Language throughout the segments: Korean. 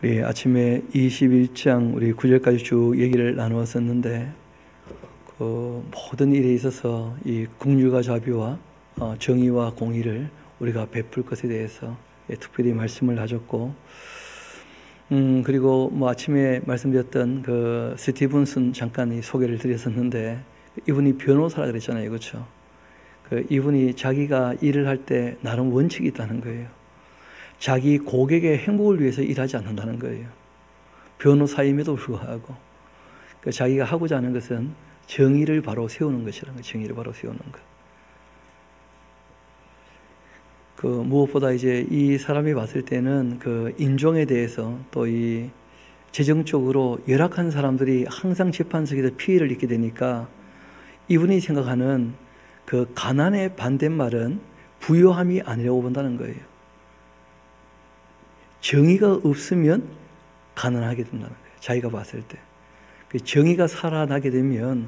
우리 아침에 21장 우리 9절까지 쭉 얘기를 나누었었는데 그 모든 일에 있어서 이 긍휼과 자비와 정의와 공의를 우리가 베풀 것에 대해서 특별히 말씀을 하셨고 그리고 뭐 아침에 말씀드렸던 그 스티븐슨 잠깐 소개를 드렸었는데 이분이 변호사라 그랬잖아요, 그렇죠? 그 이분이 자기가 일을 할 때 나름 원칙이 있다는 거예요. 자기 고객의 행복을 위해서 일하지 않는다는 거예요. 변호사임에도 불구하고 자기가 하고자 하는 것은 정의를 바로 세우는 것이라는 거예요. 정의를 바로 세우는 것. 그 무엇보다 이제 이 사람이 봤을 때는 그 인종에 대해서 또 이 재정적으로 열악한 사람들이 항상 재판석에서 피해를 입게 되니까 이분이 생각하는 그 가난의 반대말은 부요함이 아니라고 본다는 거예요. 정의가 없으면 가난하게 된다는 거예요. 자기가 봤을 때. 그 정의가 살아나게 되면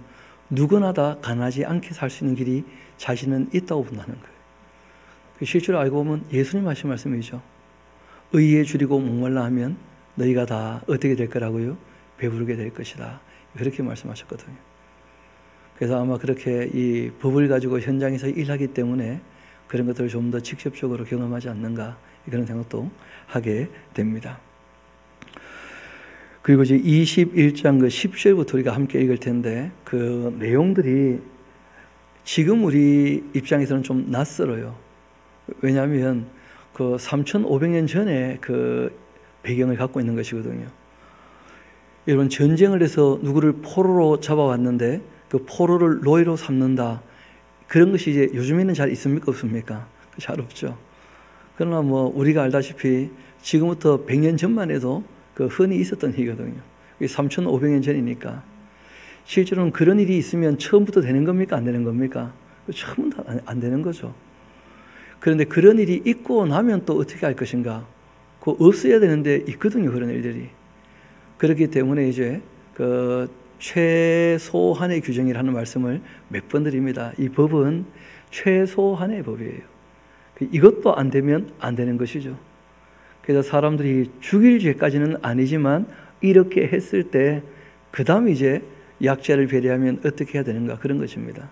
누구나 다 가난하지 않게 살 수 있는 길이 자신은 있다고 본다는 거예요. 실제로 알고 보면 예수님 하신 말씀이죠. 의에 줄이고 목말라 하면 너희가 다 어떻게 될 거라고요? 배부르게 될 것이다. 그렇게 말씀하셨거든요. 그래서 아마 그렇게 이 법을 가지고 현장에서 일하기 때문에 그런 것들을 좀 더 직접적으로 경험하지 않는가 그런 생각도 하게 됩니다. 그리고 이제 21장 그 10절부터 우리가 함께 읽을 텐데 그 내용들이 지금 우리 입장에서는 좀 낯설어요. 왜냐하면 그 3,500년 전에 그 배경을 갖고 있는 것이거든요. 여러분 전쟁을 해서 누구를 포로로 잡아왔는데 그 포로를 노예로 삼는다. 그런 것이 이제 요즘에는 잘 있습니까? 없습니까? 잘 없죠. 그러나 뭐 우리가 알다시피 지금부터 100년 전만 해도 그 흔히 있었던 일이거든요. 3,500년 전이니까. 실제로는 그런 일이 있으면 처음부터 되는 겁니까? 안 되는 겁니까? 처음부터 안 되는 거죠. 그런데 그런 일이 있고 나면 또 어떻게 할 것인가? 그거 없어야 되는데 있거든요. 그런 일들이. 그렇기 때문에 이제 그 최소한의 규정이라는 말씀을 몇 번 드립니다. 이 법은 최소한의 법이에요. 이것도 안 되면 안 되는 것이죠. 그래서 사람들이 죽일 죄까지는 아니지만 이렇게 했을 때 그 다음 이제 약자를 배려하면 어떻게 해야 되는가 그런 것입니다.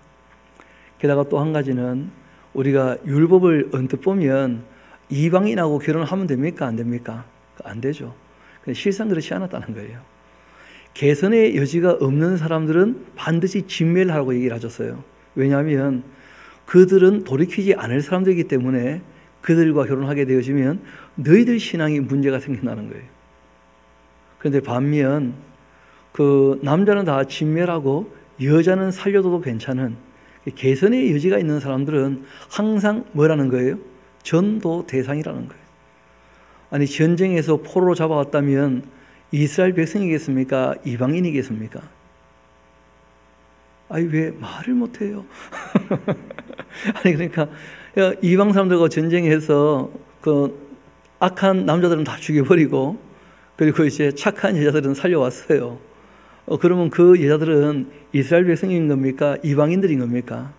게다가 또 한 가지는 우리가 율법을 언뜻 보면 이방인하고 결혼하면 됩니까? 안 됩니까? 안 되죠. 실상 그렇지 않았다는 거예요. 개선의 여지가 없는 사람들은 반드시 진멸하라고 얘기를 하셨어요. 왜냐하면 그들은 돌이키지 않을 사람들이기 때문에 그들과 결혼하게 되어지면 너희들 신앙이 문제가 생긴다는 거예요. 그런데 반면 그 남자는 다 진멸하고 여자는 살려둬도 괜찮은 개선의 여지가 있는 사람들은 항상 뭐라는 거예요? 전도 대상이라는 거예요. 아니 전쟁에서 포로로 잡아왔다면 이스라엘 백성이겠습니까? 이방인이겠습니까? 아니 왜 말을 못해요? 아니 그러니까 이방 사람들과 전쟁해서 그 악한 남자들은 다 죽여버리고 그리고 이제 착한 여자들은 살려왔어요. 그러면 그 여자들은 이스라엘 백성인 겁니까? 이방인들인 겁니까?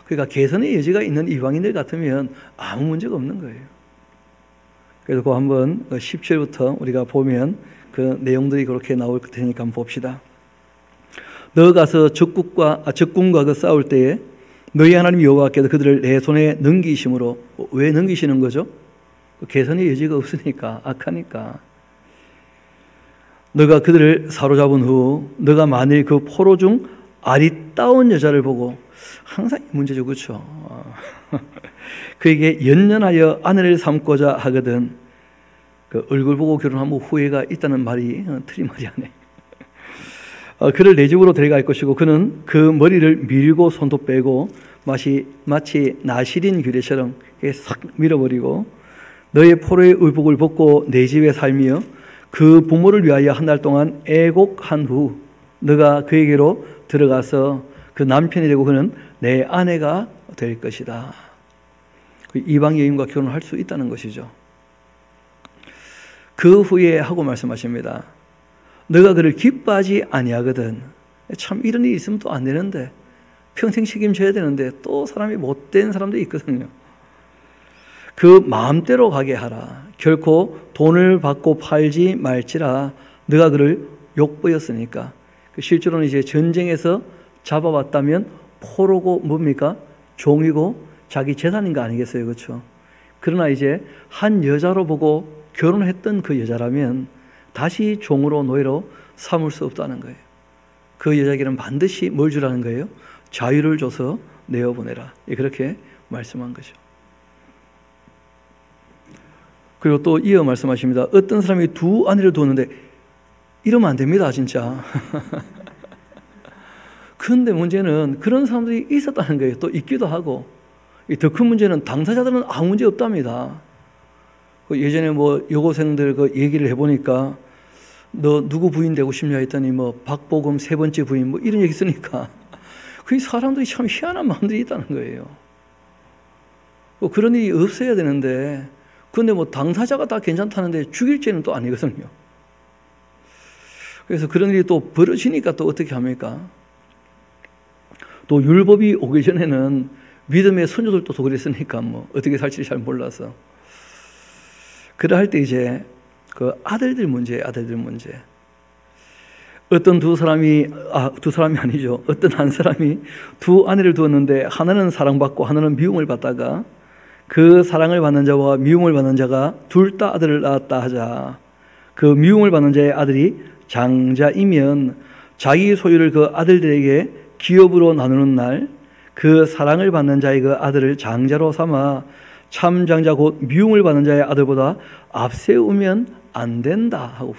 그러니까 개선의 여지가 있는 이방인들 같으면 아무 문제가 없는 거예요. 그래서 그 한번 10절부터 우리가 보면 그 내용들이 그렇게 나올 테니까 한번 봅시다. 너 가서 적군과 그 싸울 때에 너희 하나님 여호와께서 그들을 내 손에 넘기심으로. 왜 넘기시는 거죠? 개선의 여지가 없으니까, 악하니까. 너가 그들을 사로잡은 후 너가 만일 그 포로 중 아리따운 여자를 보고, 항상 문제죠, 그렇죠? 그에게 연연하여 아내를 삼고자 하거든. 그 얼굴 보고 결혼하면 후회가 있다는 말이 틀린 말이 아니에요. 그를 내 집으로 데려갈 것이고 그는 그 머리를 밀고 손도 빼고 마치 나시린 규례처럼 싹 밀어버리고 너의 포로의 의복을 벗고 내 집에 살며 그 부모를 위하여 한 달 동안 애곡한 후 너가 그에게로 들어가서 그 남편이 되고 그는 내 아내가 될 것이다. 이방 여인과 결혼할 수 있다는 것이죠. 그 후에 하고 말씀하십니다. 너가 그를 기뻐하지 아니하거든. 참 이런 일이 있으면 또 안 되는데 평생 책임져야 되는데 또 사람이 못된 사람도 있거든요. 그 마음대로 가게 하라. 결코 돈을 받고 팔지 말지라 너가 그를 욕보였으니까. 실제로는 이제 전쟁에서 잡아왔다면 포로고 뭡니까? 종이고 자기 재산인 거 아니겠어요? 그렇죠? 그러나 이제 한 여자로 보고 결혼했던 그 여자라면 다시 종으로 노예로 삼을 수 없다는 거예요. 그 여자에게는 반드시 뭘 주라는 거예요? 자유를 줘서 내어보내라. 그렇게 말씀한 거죠. 그리고 또 이어 말씀하십니다. 어떤 사람이 두 아내를 두었는데 이러면 안 됩니다, 진짜. 그런데 문제는 그런 사람들이 있었다는 거예요. 또 있기도 하고. 더 큰 문제는 당사자들은 아무 문제 없답니다. 예전에 뭐 여고생들 그 얘기를 해보니까 너 누구 부인 되고 싶냐 했더니 뭐 박보검 세 번째 부인 뭐 이런 얘기 쓰니까 그 사람들이 참 희한한 마음들이 있다는 거예요. 그런 일이 없어야 되는데 근데 뭐 당사자가 다 괜찮다는데 죽일 죄는 또 아니거든요. 그래서 그런 일이 또 벌어지니까 또 어떻게 합니까? 또 율법이 오기 전에는 믿음의 선조들도 또 그랬으니까 뭐 어떻게 살지 잘 몰라서 그러할 때 이제 그 아들들 문제. 어떤 두 사람이 아니죠. 어떤 한 사람이 두 아내를 두었는데 하나는 사랑받고 하나는 미움을 받다가 그 사랑을 받는 자와 미움을 받는 자가 둘 다 아들을 낳았다 하자. 그 미움을 받는 자의 아들이 장자이면 자기 소유를 그 아들들에게 기업으로 나누는 날 그 사랑을 받는 자의 그 아들을 장자로 삼아 참 장자 곧 미움을 받는 자의 아들보다 앞세우면 안 된다 하고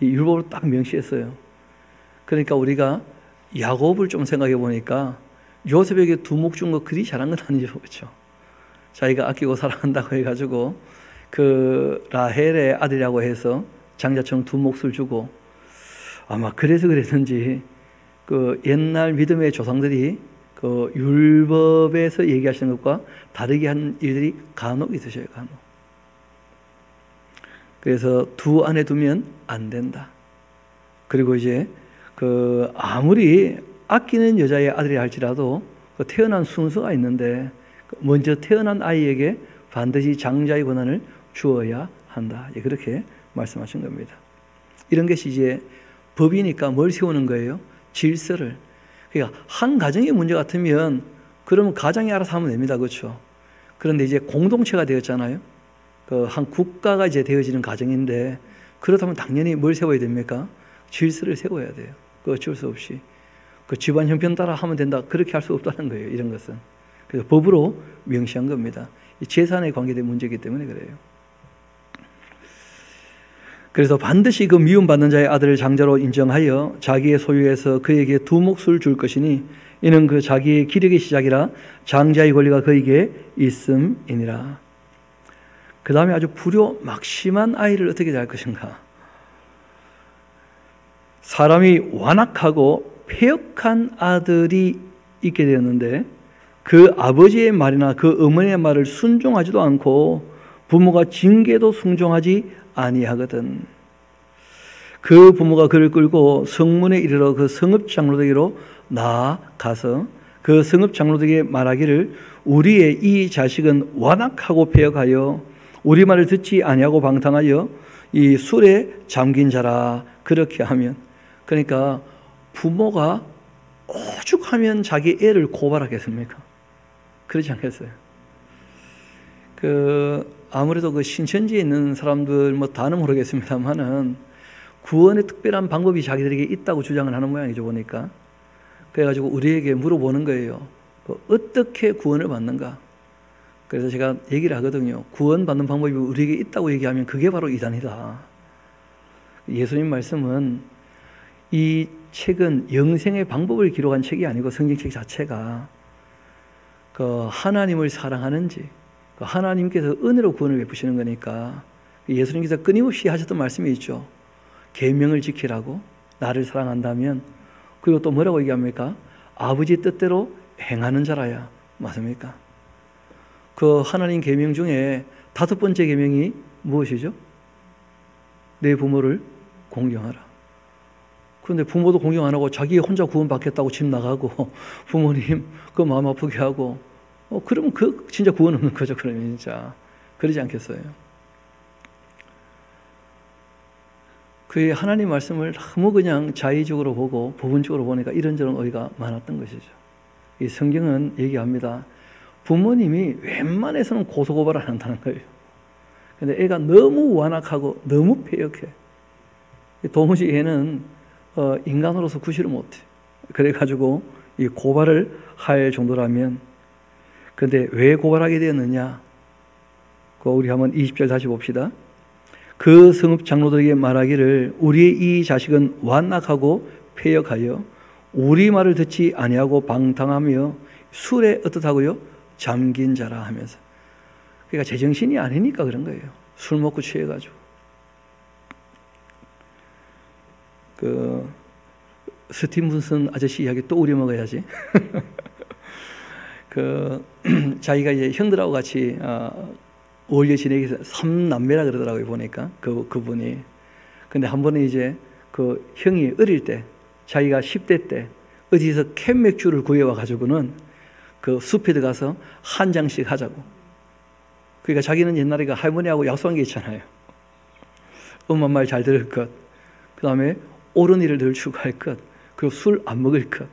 이 율법을 딱 명시했어요. 그러니까 우리가 야곱을 좀 생각해 보니까 요셉에게 두목 준 거 그리 잘한 건 아니죠, 그렇죠? 자기가 아끼고 사랑한다고 해가지고 그 라헬의 아들이라고 해서 장자처럼 두 몫을 주고 아마 그래서 그랬는지 그 옛날 믿음의 조상들이 그 율법에서 얘기하시는 것과 다르게 한 일들이 간혹 있으셔요, 간혹. 그래서 두 아내 두면 안 된다. 그리고 이제 그 아무리 아끼는 여자의 아들이 할지라도 그 태어난 순서가 있는데 먼저 태어난 아이에게 반드시 장자의 권한을 주어야 한다. 그렇게 말씀하신 겁니다. 이런 것이 이제 법이니까 뭘 세우는 거예요? 질서를. 그러니까 한 가정의 문제 같으면 그러면 가정이 알아서 하면 됩니다. 그렇죠? 그런데 이제 공동체가 되었잖아요. 그 한 국가가 이제 되어지는 가정인데 그렇다면 당연히 뭘 세워야 됩니까? 질서를 세워야 돼요. 그 어쩔 수 없이. 그 집안 형편 따라 하면 된다. 그렇게 할 수 없다는 거예요. 이런 것은. 그래서 법으로 명시한 겁니다. 이 재산에 관계된 문제이기 때문에 그래요. 그래서 반드시 그 미움받는 자의 아들을 장자로 인정하여 자기의 소유에서 그에게 두 몫을 줄 것이니 이는 그 자기의 기력의 시작이라 장자의 권리가 그에게 있음이니라. 그 다음에 아주 불효막심한 아이를 어떻게 잘 것인가. 사람이 완악하고 패역한 아들이 있게 되었는데 그 아버지의 말이나 그 어머니의 말을 순종하지도 않고 부모가 징계도 순종하지 아니하거든. 그 부모가 그를 끌고 성문에 이르러 그 성읍 장로에게로 나아가서 그 성읍 장로에게 말하기를 우리의 이 자식은 완악하고 패역하여 우리 말을 듣지 아니하고 방탕하여 이 술에 잠긴 자라. 그렇게 하면, 그러니까 부모가 오죽하면 자기 애를 고발하겠습니까? 그렇지 않겠어요? 아무래도 그 신천지에 있는 사람들 뭐 다는 모르겠습니다만은 구원의 특별한 방법이 자기들에게 있다고 주장을 하는 모양이죠, 보니까. 그래가지고 우리에게 물어보는 거예요. 어떻게 구원을 받는가? 그래서 제가 얘기를 하거든요. 구원받는 방법이 우리에게 있다고 얘기하면 그게 바로 이단이다. 예수님 말씀은 이 책은 영생의 방법을 기록한 책이 아니고 성경책 자체가 그 하나님을 사랑하는지 하나님께서 은혜로 구원을 베푸시는 거니까 예수님께서 끊임없이 하셨던 말씀이 있죠. 계명을 지키라고, 나를 사랑한다면. 그리고 또 뭐라고 얘기합니까? 아버지 뜻대로 행하는 자라야. 맞습니까? 그 하나님 계명 중에 5번째 계명이 무엇이죠? 내 부모를 공경하라. 그런데 부모도 공경 안 하고 자기 혼자 구원받겠다고 집 나가고 부모님 그 마음 아프게 하고 그러면 그 진짜 구원 없는 거죠. 그러면 진짜 그러지 않겠어요? 그의 하나님 말씀을 너무 그냥 자의적으로 보고 부분적으로 보니까 이런저런 오해가 많았던 것이죠. 이 성경은 얘기합니다. 부모님이 웬만해서는 고소고발을 안 한다는 거예요. 근데 애가 너무 완악하고 너무 패역해. 도무지 얘는 인간으로서 구실을 못해. 그래가지고 이 고발을 할 정도라면, 근데 왜 고발하게 되었느냐? 우리 한번 20절 다시 봅시다. 그 성읍 장로들에게 말하기를 우리의 이 자식은 완악하고 패역하여 우리 말을 듣지 아니하고 방탕하며 술에 어떻다고요? 잠긴 자라 하면서. 그러니까 제정신이 아니니까 그런 거예요. 술 먹고 취해가지고. 스티븐슨 아저씨 이야기 또 우려 먹어야지. 자기가 이제 형들하고 같이 어울려 지내기 위해서 3남매라 그러더라고요, 보니까. 그분이. 근데 한 번에 이제 형이 어릴 때, 자기가 10대 때, 어디서 캔 맥주를 구해와가지고는 숲에 들어가서 한 장씩 하자고. 그러니까 자기는 옛날에 할머니하고 약속한 게 있잖아요. 엄마 말 잘 들을 것. 그 다음에 옳은 일을 늘 추구할 것. 그리고 술 안 먹을 것.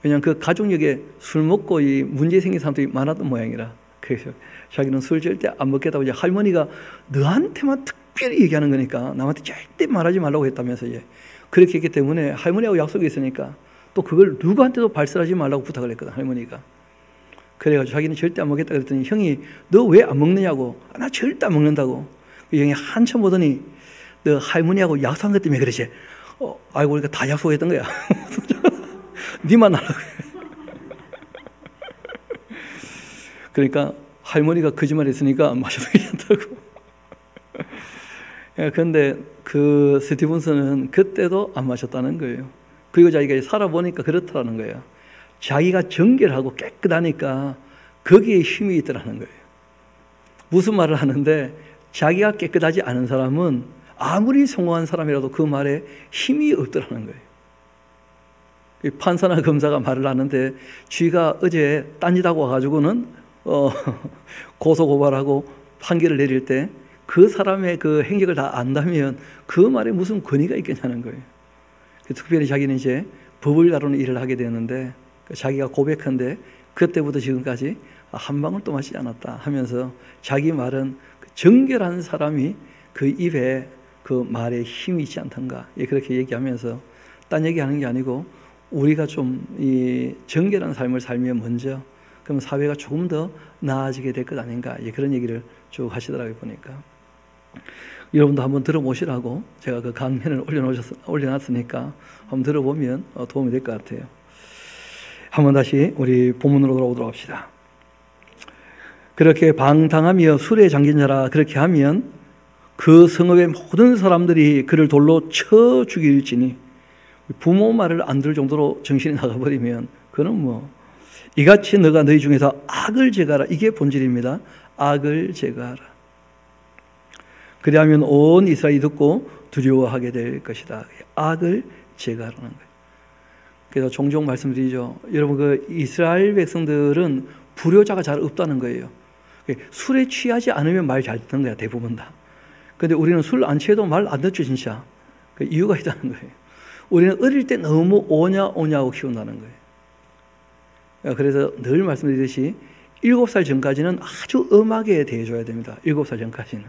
왜냐하면 그 가족력에 술 먹고 이 문제 생긴 사람들이 많았던 모양이라. 그래서 자기는 술 절대 안 먹겠다고 이제 할머니가 너한테만 특별히 얘기하는 거니까 남한테 절대 말하지 말라고 했다면서 이제 그렇게 했기 때문에 할머니하고 약속이 있으니까 또 그걸 누구한테도 발설하지 말라고 부탁을 했거든, 할머니가. 그래가지고 자기는 절대 안 먹겠다 그랬더니 형이 너 왜 안 먹느냐고. 나 절대 안 먹는다고. 그 형이 한참 보더니 너 할머니하고 약속한 것 때문에 그러지. 알고 보니까 다 약속했던 거야. 니만 하라고. 그러니까 할머니가 거짓말 했으니까 마셔도 괜찮다고. 그런데 스티븐슨은 그때도 안 마셨다는 거예요. 그리고 자기가 살아보니까 그렇다는 거예요. 자기가 정결하고 깨끗하니까 거기에 힘이 있더라는 거예요. 무슨 말을 하는데 자기가 깨끗하지 않은 사람은 아무리 성공한 사람이라도 그 말에 힘이 없더라는 거예요. 판사나 검사가 말을 하는데 쥐가 어제 딴짓하고 와가지고는 고소고발하고 판결을 내릴 때 그 사람의 그 행적을 다 안다면 그 말에 무슨 권위가 있겠냐는 거예요. 특별히 자기는 이제 법을 다루는 일을 하게 되었는데 자기가 고백한데 그때부터 지금까지 한 방울도 마시지 않았다 하면서 자기 말은 정결한 사람이 그 입에 그 말에 힘이 있지 않던가 그렇게 얘기하면서 딴 얘기하는 게 아니고 우리가 좀 이 정결한 삶을 살면 먼저 그럼 사회가 조금 더 나아지게 될 것 아닌가 그런 얘기를 쭉 하시더라고요 보니까. 여러분도 한번 들어보시라고 제가 그 강연을 올려놨으니까 한번 들어보면 도움이 될 것 같아요. 한번 다시 우리 본문으로 돌아오도록 합시다. 그렇게 방탕하며 술에 잠긴 자라 그렇게 하면 그 성읍의 모든 사람들이 그를 돌로 쳐 죽일지니 부모 말을 안 들을 정도로 정신이 나가버리면 그는 이같이 너가 너희 중에서 악을 제거하라. 이게 본질입니다. 악을 제거하라. 그리하면 온 이스라엘이 듣고 두려워하게 될 것이다. 악을 제거하라는 거예요. 그래서 종종 말씀드리죠. 여러분 그 이스라엘 백성들은 불효자가 잘 없다는 거예요. 술에 취하지 않으면 말 잘 듣는 거야 대부분 다. 근데 우리는 술 안 취해도 말 안 듣죠 진짜. 그 이유가 있다는 거예요. 우리는 어릴 때 너무 오냐오냐하고 키운다는 거예요. 그래서 늘 말씀드리듯이 7살 전까지는 아주 엄하게 대해줘야 됩니다. 7살 전까지는.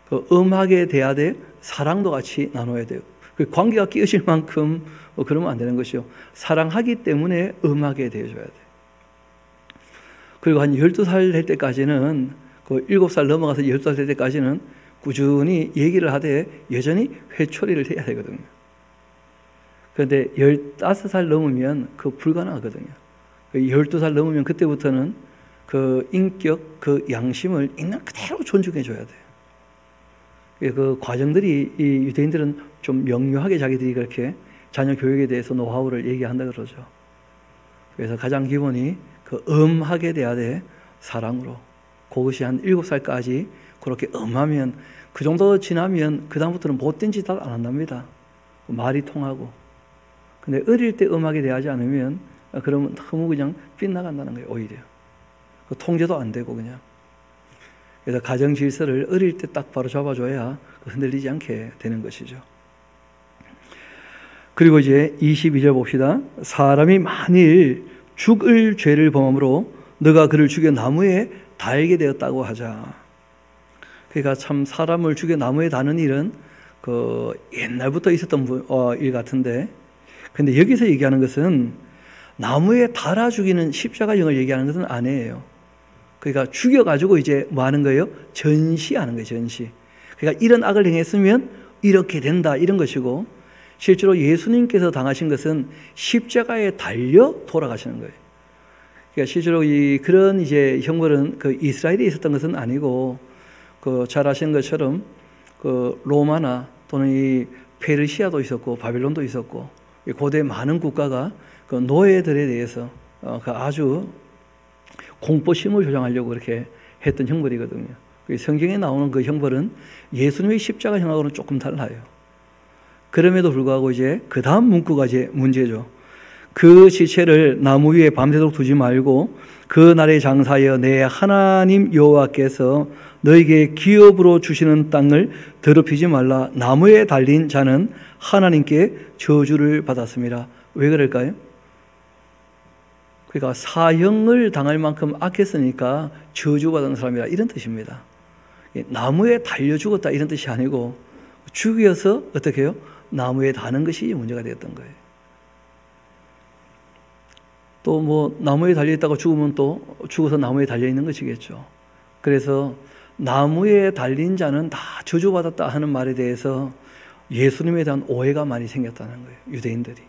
그 엄하게 대해야 돼. 사랑도 같이 나눠야 돼요. 그 관계가 끼어질 만큼 그러면 안 되는 것이요. 사랑하기 때문에 엄하게 대해줘야 돼. 그리고 한 12살 될 때까지는 그 7살 넘어가서 12살 될 때까지는 꾸준히 얘기를 하되 여전히 회초리를 해야 되거든요. 그런데 15살 넘으면 그거 불가능하거든요. 12살 넘으면 그때부터는 그 인격, 그 양심을 있는 그대로 존중해 줘야 돼요. 그 과정들이 이 유대인들은 좀 명료하게 자기들이 그렇게 자녀 교육에 대해서 노하우를 얘기한다 그러죠. 그래서 가장 기본이 그 엄하게 돼야 돼. 사랑으로. 그것이 한 7살까지 그렇게 엄하면 그 정도 지나면 그 다음부터는 못된 짓 안 한답니다. 말이 통하고. 근데 어릴 때 엄하게 대하지 않으면 그러면 너무 그냥 빗나간다는 거예요. 오히려. 통제도 안 되고 그냥. 그래서 가정 질서를 어릴 때 딱 바로 잡아줘야 흔들리지 않게 되는 것이죠. 그리고 이제 22절 봅시다. 사람이 만일 죽을 죄를 범함으로 너가 그를 죽여 나무에 달게 되었다고 하자. 그러니까 참 사람을 죽여 나무에 다는 일은 그 옛날부터 있었던 일 같은데, 근데 여기서 얘기하는 것은 나무에 달아 죽이는 십자가형을 얘기하는 것은 아니에요. 그러니까 죽여가지고 이제 뭐 하는 거예요? 전시하는 거예요, 전시. 그러니까 이런 악을 행했으면 이렇게 된다, 이런 것이고, 실제로 예수님께서 당하신 것은 십자가에 달려 돌아가시는 거예요. 그러니까 실제로 그런 이제 형벌은 그 이스라엘에 있었던 것은 아니고, 그 잘 아시는 것처럼 그 로마나 또는 이 페르시아도 있었고 바빌론도 있었고, 고대 많은 국가가 그 노예들에 대해서 그 아주 공포심을 조장하려고 그렇게 했던 형벌이거든요. 성경에 나오는 그 형벌은 예수님의 십자가 형하고는 조금 달라요. 그럼에도 불구하고 이제 그 다음 문구가 이제 문제죠. 그 시체를 나무 위에 밤새도록 두지 말고 그 날에 장사하여 내 하나님 여호와께서 너에게 기업으로 주시는 땅을 더럽히지 말라. 나무에 달린 자는 하나님께 저주를 받았습니다. 왜 그럴까요? 그러니까 사형을 당할 만큼 악했으니까 저주받은 사람이라, 이런 뜻입니다. 나무에 달려 죽었다 이런 뜻이 아니고 죽여서 어떻게 해요? 나무에 다는 것이 문제가 되었던 거예요. 또 뭐 나무에 달려있다가 죽으면 또 죽어서 나무에 달려있는 것이겠죠. 그래서 나무에 달린 자는 다 저주받았다 하는 말에 대해서 예수님에 대한 오해가 많이 생겼다는 거예요, 유대인들이.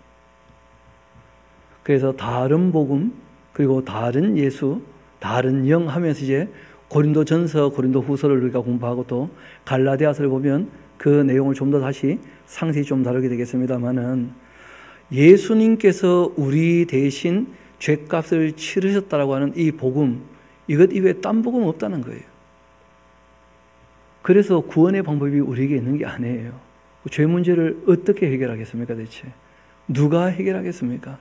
그래서 다른 복음, 그리고 다른 예수, 다른 영 하면서 이제 고린도전서, 고린도후서를 우리가 공부하고 또 갈라디아서를 보면 그 내용을 좀 더 다시 상세히 좀 다루게 되겠습니다만은, 예수님께서 우리 대신 죄값을 치르셨다라고 하는 이 복음, 이것 이외에 딴 복음 없다는 거예요. 그래서 구원의 방법이 우리에게 있는 게 아니에요. 죄 문제를 어떻게 해결하겠습니까 대체? 누가 해결하겠습니까?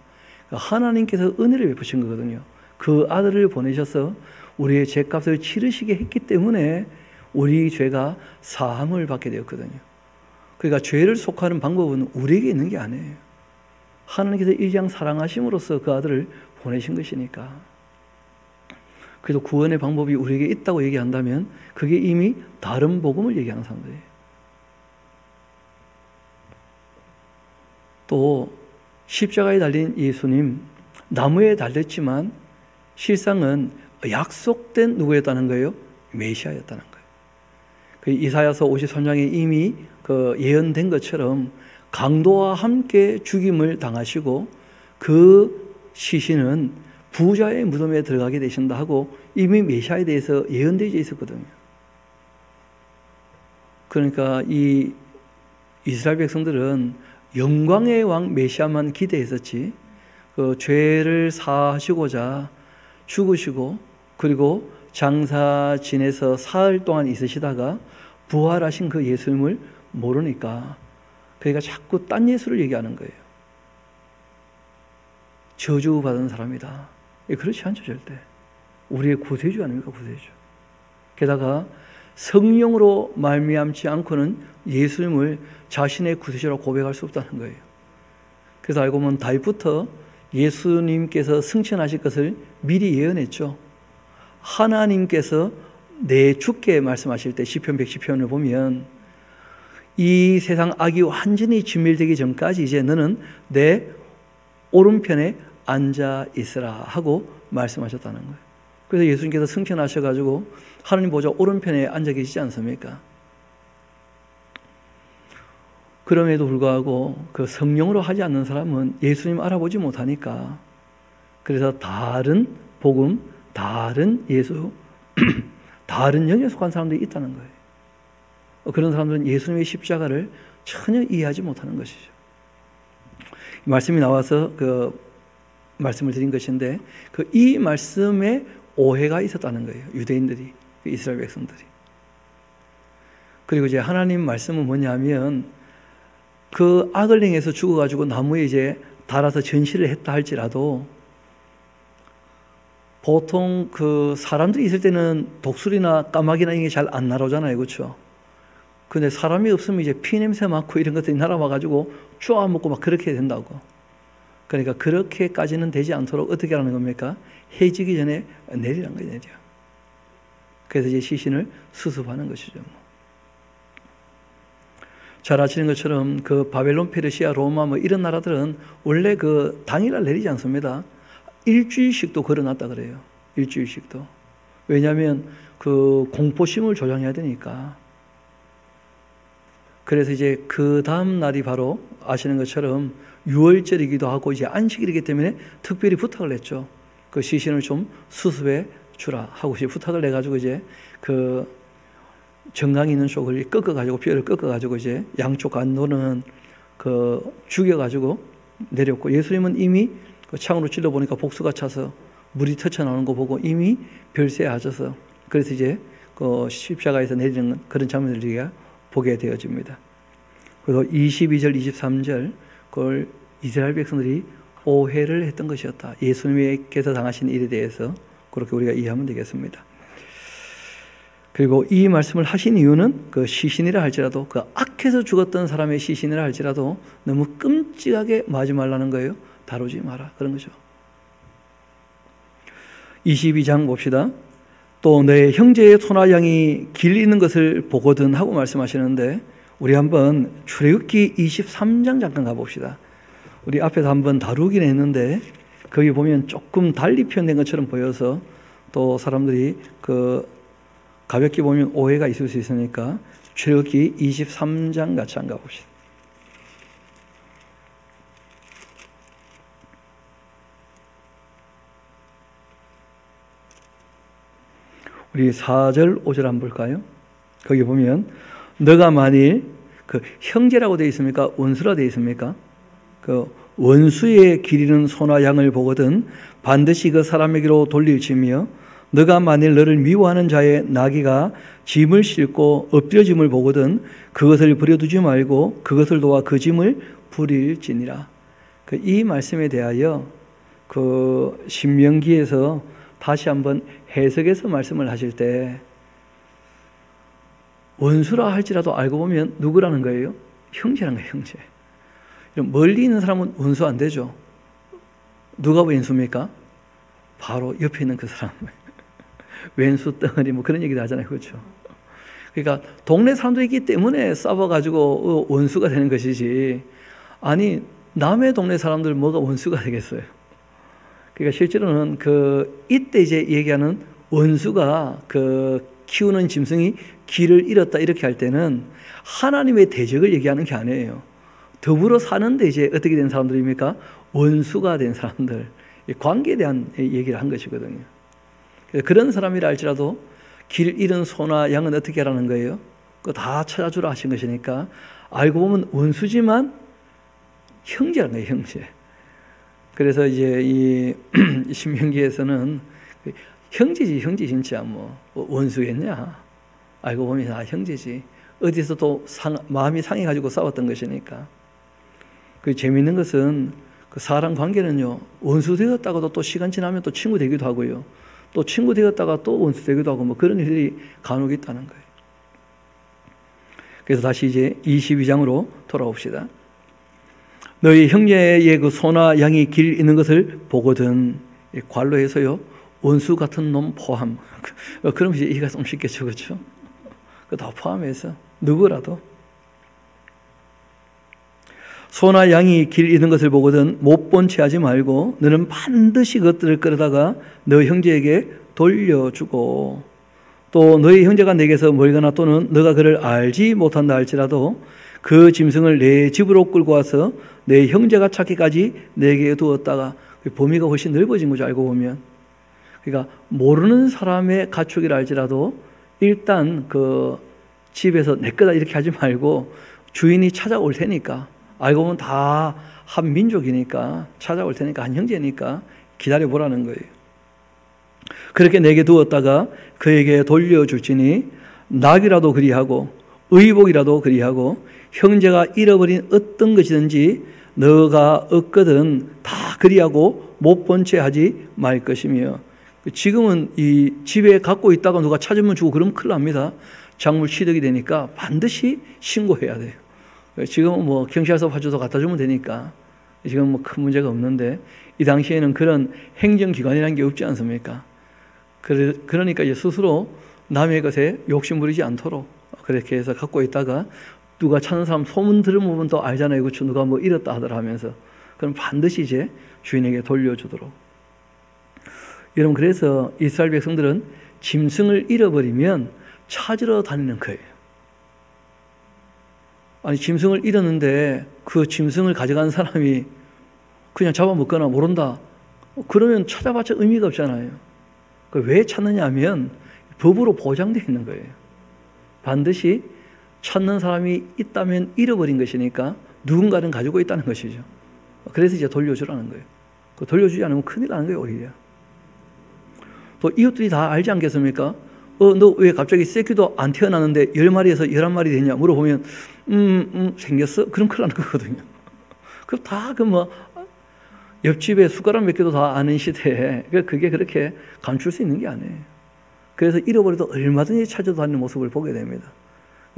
하나님께서 은혜를 베푸신 거거든요. 그 아들을 보내셔서 우리의 죄값을 치르시게 했기 때문에 우리 죄가 사함을 받게 되었거든요. 그러니까 죄를 속하는 방법은 우리에게 있는 게 아니에요. 하나님께서 이장 사랑하심으로써 그 아들을 보내신 것이니까. 그래서 구원의 방법이 우리에게 있다고 얘기한다면 그게 이미 다른 복음을 얘기하는 사람들이에요. 또 십자가에 달린 예수님, 나무에 달렸지만 실상은 약속된 누구였다는 거예요? 메시아였다는 거예요. 그 이사야서 53장에 이미 그 예언된 것처럼 강도와 함께 죽임을 당하시고 그 시신은 부자의 무덤에 들어가게 되신다 하고 이미 메시아에 대해서 예언되어 있었거든요. 그러니까 이 이스라엘 백성들은 영광의 왕 메시아만 기대했었지, 그 죄를 사하시고자 죽으시고 그리고 장사 지내서 사흘 동안 있으시다가 부활하신 그 예수님을 모르니까 그러니까 자꾸 딴 예수를 얘기하는 거예요. 저주받은 사람이다. 그렇지 않죠, 절대. 우리의 구세주 아닙니까, 구세주. 게다가 성령으로 말미암지 않고는 예수님을 자신의 구세주라고 고백할 수 없다는 거예요. 그래서 알고 보면 다윗부터 예수님께서 승천하실 것을 미리 예언했죠. 하나님께서 내 주께 말씀하실 때 시편 110편을 보면 이 세상 악이 완전히 진멸되기 전까지 이제 너는 내 오른편에 앉아 있으라 하고 말씀하셨다는 거예요. 그래서 예수님께서 승천하셔가지고 하나님 보좌 오른편에 앉아 계시지 않습니까? 그럼에도 불구하고 그 성령으로 하지 않는 사람은 예수님 알아보지 못하니까, 그래서 다른 복음, 다른 예수, 다른 영에 속한 사람들이 있다는 거예요. 그런 사람들은 예수님의 십자가를 전혀 이해하지 못하는 것이죠. 말씀이 나와서 그 말씀을 드린 것인데 이 말씀에 오해가 있었다는 거예요. 유대인들이, 이스라엘 백성들이. 그리고 이제 하나님 말씀은 뭐냐면 그 악을 행해서 죽어가지고 나무에 이제 달아서 전시를 했다 할지라도 보통 그 사람들이 있을 때는 독수리나 까마귀나 이게 잘 안 날아오잖아요. 그렇죠? 근데 사람이 없으면 이제 피냄새 맡고 이런 것들이 날아와가지고 쪼아먹고 막 그렇게 된다고. 그러니까 그렇게까지는 되지 않도록 어떻게 하는 겁니까? 해지기 전에 내리라는 거예요. 내려. 그래서 이제 시신을 수습하는 것이죠. 잘 아시는 것처럼 그 바벨론, 페르시아, 로마 뭐 이런 나라들은 원래 그 당일날 내리지 않습니다. 일주일씩도 걸어놨다 그래요. 일주일씩도. 왜냐하면 그 공포심을 조장해야 되니까. 그래서 이제 그 다음 날이 바로 아시는 것처럼 유월절이기도 하고 이제 안식일이기 때문에 특별히 부탁을 했죠. 그 시신을 좀 수습해 주라 하고 이제 부탁을 해가지고 이제 그 정강이 있는 쪽을 꺾어가지고 뼈를 꺾어가지고 이제 양쪽 안도는 그 죽여가지고 내렸고, 예수님은 이미 그 창으로 찔러 보니까 복수가 차서 물이 터쳐나오는 거 보고 이미 별세하셔서, 그래서 이제 그 십자가에서 내리는 그런 장면을 우리가 보게 되어집니다. 그래서 22절, 23절 그걸 이스라엘 백성들이 오해를 했던 것이었다. 예수님께서 당하신 일에 대해서 그렇게 우리가 이해하면 되겠습니다. 그리고 이 말씀을 하신 이유는 그 시신이라 할지라도, 그 악해서 죽었던 사람의 시신이라 할지라도 너무 끔찍하게 마지 말라는 거예요. 다루지 마라, 그런 거죠. 22장 봅시다. 또 내 형제의 소나 양이 길 잃는 것을 보거든 하고 말씀하시는데, 우리 한번 출애굽기 23장 잠깐 가봅시다. 우리 앞에서 한번 다루긴 했는데 거기 보면 조금 달리 표현된 것처럼 보여서 또 사람들이 그 가볍게 보면 오해가 있을 수 있으니까 출애굽기 23장 같이 한번 가봅시다. 우리 4절 5절 한번 볼까요? 거기 보면 너가 만일 그 형제라고 되어 있습니까? 원수라 되어 있습니까? 그 원수의 기르는 소나 양을 보거든 반드시 그 사람에게로 돌릴지며, 너가 만일 너를 미워하는 자의 나귀가 짐을 싣고 엎드려짐을 보거든 그것을 버려두지 말고 그것을 도와 그 짐을 부릴지니라. 이 말씀에 대하여 그 신명기에서 다시 한번 해석해서 말씀을 하실 때, 원수라 할지라도 알고 보면 누구라는 거예요? 형제라는 거예요, 형제. 멀리 있는 사람은 원수 안 되죠. 누가 왼수입니까? 바로 옆에 있는 그 사람. 왼수 덩어리 뭐 그런 얘기도 하잖아요. 그렇죠? 그러니까 동네 사람들이 있기 때문에 싸워가지고 원수가 되는 것이지, 아니 남의 동네 사람들 뭐가 원수가 되겠어요. 그러니까 실제로는 그 이때 이제 얘기하는 원수가 그 키우는 짐승이 길을 잃었다 이렇게 할 때는 하나님의 대적을 얘기하는 게 아니에요. 더불어 사는데 이제 어떻게 된 사람들입니까? 원수가 된 사람들, 관계에 대한 얘기를 한 것이거든요. 그런 사람이라 할지라도 길 잃은 소나 양은 어떻게 하라는 거예요? 그거 다 찾아주라 하신 것이니까 알고 보면 원수지만 형제라는 거예요, 형제. 그래서 이제 이 신명기에서는 형제지, 형제 진짜 뭐 원수겠냐? 알고 보면 아 형제지. 어디서 또 마음이 상해가지고 싸웠던 것이니까. 그 재미있는 것은 그 사람 관계는요, 원수 되었다가도 또 시간 지나면 또 친구 되기도 하고요, 또 친구 되었다가 또 원수 되기도 하고 뭐 그런 일들이 간혹 있다는 거예요. 그래서 다시 이제 22장으로 돌아옵시다. 너희 형제의 그 소나 양이 길 있는 것을 보거든, 관로해서요 원수 같은 놈 포함. 그럼 이제 이해가 좀 쉽겠죠, 그렇죠? 다 포함해서 누구라도. 소나 양이 길 잃는 것을 보거든 못 본 채 하지 말고 너는 반드시 그것들을 끌어다가 너 형제에게 돌려주고, 또 너희 형제가 내게서 멀거나 또는 너가 그를 알지 못한다 할지라도 그 짐승을 내 집으로 끌고 와서 내 형제가 찾기까지 내게 두었다가, 범위가 훨씬 넓어진 거죠, 알고 보면. 그러니까 모르는 사람의 가축이라 할지라도 일단 그 집에서 내 거다 이렇게 하지 말고 주인이 찾아올 테니까, 알고 보면 다 한 민족이니까 찾아올 테니까, 한 형제니까 기다려 보라는 거예요. 그렇게 내게 두었다가 그에게 돌려줄지니 낙이라도 그리하고 의복이라도 그리하고 형제가 잃어버린 어떤 것이든지 너가 얻거든 다 그리하고 못 본 채 하지 말 것이며, 지금은 이 집에 갖고 있다가 누가 찾으면 주고 그러면 큰일 납니다. 작물 취득이 되니까 반드시 신고해야 돼요. 지금은 뭐 경찰서 파출소 갖다 주면 되니까 지금 뭐 큰 문제가 없는데 이 당시에는 그런 행정기관이라는 게 없지 않습니까? 그러니까 이제 스스로 남의 것에 욕심 부리지 않도록 그렇게 해서 갖고 있다가 누가 찾는 사람 소문 들으면 또 알잖아요. 그렇죠? 누가 뭐 잃었다 하더라 하면서. 그럼 반드시 이제 주인에게 돌려주도록. 여러분, 그래서 이스라엘 백성들은 짐승을 잃어버리면 찾으러 다니는 거예요. 아니, 짐승을 잃었는데 그 짐승을 가져간 사람이 그냥 잡아먹거나 모른다. 그러면 찾아봤자 의미가 없잖아요. 왜 찾느냐 하면 법으로 보장되어 있는 거예요. 반드시 찾는 사람이 있다면 잃어버린 것이니까 누군가는 가지고 있다는 것이죠. 그래서 이제 돌려주라는 거예요. 돌려주지 않으면 큰일 나는 거예요, 오히려. 또 이웃들이 다 알지 않겠습니까? 너 왜 갑자기 새끼도 안 태어나는데 10마리에서 11마리 됐냐 물어보면 생겼어? 그럼 큰일 나는 거거든요. 그럼 다 옆집에 숟가락 몇 개도 다 아는 시대에 그게 그렇게 감출 수 있는 게 아니에요. 그래서 잃어버려도 얼마든지 찾아다니는 모습을 보게 됩니다.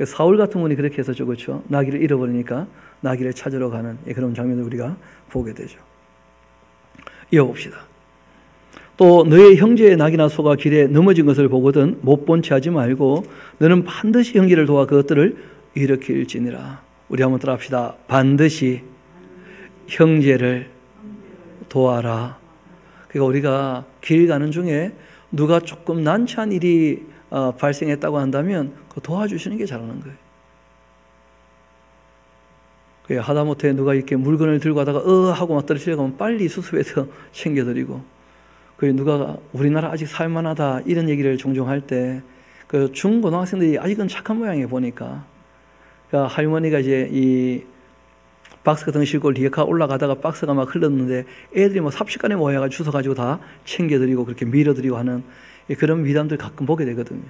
사울 같은 분이 그렇게 해서 그렇죠. 나귀를 잃어버리니까 나귀를 찾으러 가는 그런 장면을 우리가 보게 되죠. 이어봅시다. 또 너의 형제의 낙이나 소가 길에 넘어진 것을 보거든 못 본 채 하지 말고 너는 반드시 형제를 도와 그것들을 일으킬지니라. 우리 한번 따라합시다. 반드시 형제를 도와라. 그러니까 우리가 길 가는 중에 누가 조금 난처한 일이 발생했다고 한다면 도와주시는 게 잘하는 거예요. 하다못해 누가 이렇게 물건을 들고 가다가 하고 막 떨어지려고 하면 빨리 수습해서 챙겨드리고, 누가 우리나라 아직 살만하다 이런 얘기를 종종 할 때 중고등학생들이 아직은 착한 모양이에요. 보니까 할머니가 이제 이 박스 같은 거 싣고 리어카 올라가다가 박스가 막 흘렀는데 애들이 뭐 삽시간에 모여가지고 주워가지고 다 챙겨드리고 그렇게 밀어드리고 하는 그런 미담들 가끔 보게 되거든요.